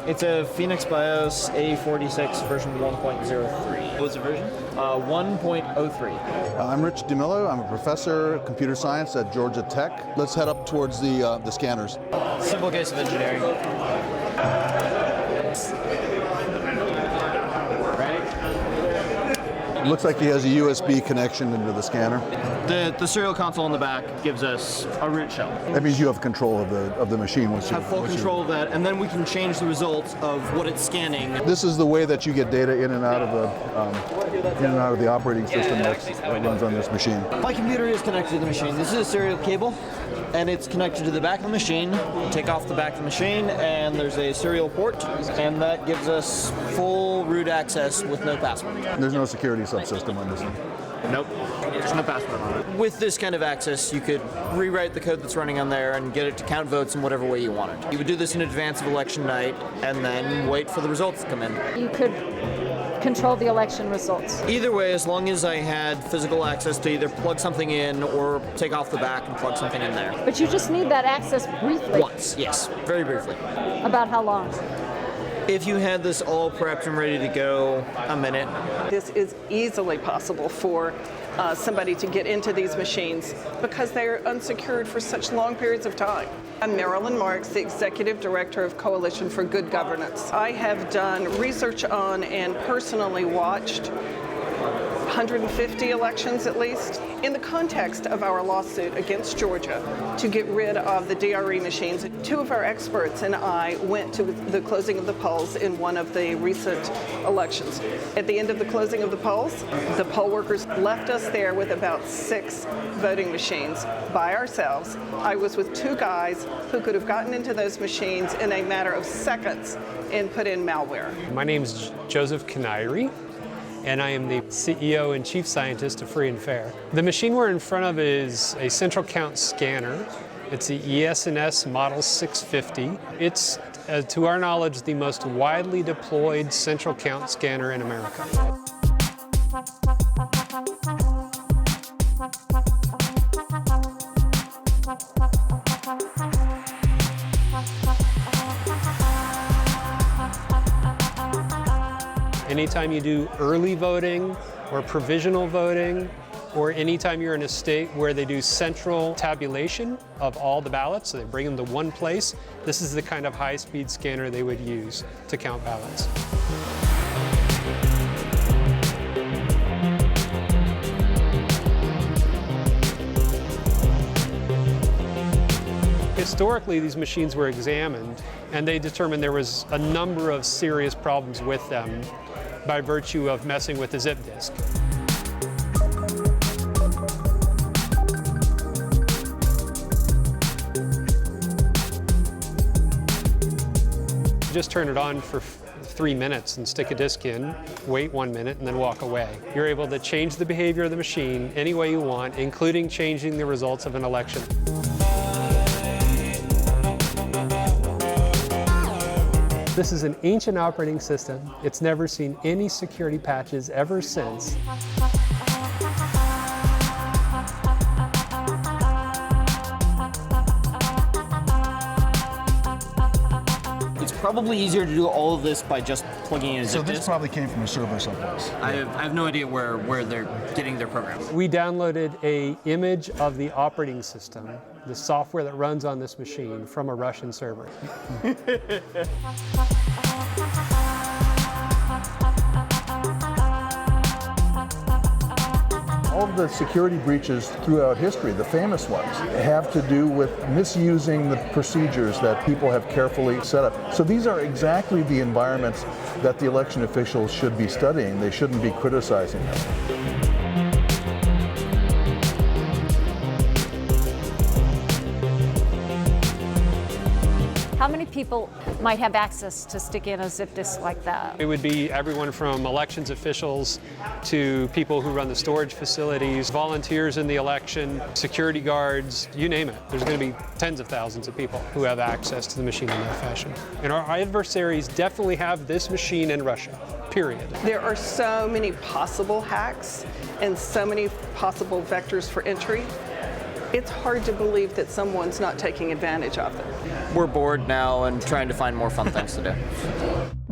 It's a Phoenix BIOS A46 version 1.03. What's the version? 1.03. I'm Rich DeMillo. I'm a professor of computer science at Georgia Tech. Let's head up towards the scanners. Simple case of engineering. It looks like he has a USB connection into the scanner. The serial console in the back gives us a root shell. That means you have control of the machine. Have full control of that, and then we can change the results of what it's scanning. This is the way that you get data in and out of the operating system that runs on this machine. My computer is connected to the machine. This is a serial cable, and it's connected to the back of the machine. Take off the back of the machine, and there's a serial port, and that gives us full root access with no password. There's no security subsystem on this one. Nope, there's no password on it. With this kind of access, you could rewrite the code that's running on there and get it to count votes in whatever way you wanted. You would do this in advance of election night, and then wait for the results to come in. You could control the election results. Either way, as long as I had physical access to either plug something in or take off the back and plug something in there. But you just need that access briefly. Once, yes, very briefly. About how long? If you had this all prepped and ready to go, a minute. This is easily possible for somebody to get into these machines because they're unsecured for such long periods of time. I'm Marilyn Marks, the Executive Director of Coalition for Good Governance. I have done research on and personally watched 150 elections at least. In the context of our lawsuit against Georgia to get rid of the DRE machines, two of our experts and I went to the closing of the polls in one of the recent elections. At the end of the closing of the polls, the poll workers left us there with about 6 voting machines by ourselves. I was with 2 guys who could have gotten into those machines in a matter of seconds and put in malware. My name is Joseph Kanairi, and I am the CEO and Chief Scientist of Free and Fair. The machine we're in front of is a central count scanner. It's the ES&S Model 650. It's, to our knowledge, the most widely deployed central count scanner in America. Anytime you do early voting or provisional voting, or anytime you're in a state where they do central tabulation of all the ballots, so they bring them to one place, this is the kind of high-speed scanner they would use to count ballots. Historically, these machines were examined, and they determined there was a number of serious problems with them by virtue of messing with the zip disk. Just turn it on for 3 minutes and stick a disk in, wait 1 minute, and then walk away. You're able to change the behavior of the machine any way you want, including changing the results of an election. This is an ancient operating system. It's never seen any security patches ever since. It's probably easier to do all of this by just plugging in a zip So this disk. probably came from a server someplace. I have no idea where they're getting their programs. We downloaded an image of the operating system, the software that runs on this machine, from a Russian server. All of the security breaches throughout history, the famous ones, have to do with misusing the procedures that people have carefully set up. So these are exactly the environments that the election officials should be studying. They shouldn't be criticizing them. How many people might have access to stick in a zip disk like that? It would be everyone from elections officials to people who run the storage facilities, volunteers in the election, security guards, you name it. There's going to be tens of thousands of people who have access to the machine in that fashion. And our adversaries definitely have this machine in Russia, period. There are so many possible hacks and so many possible vectors for entry. It's hard to believe that someone's not taking advantage of them. We're bored now and trying to find more fun things to do.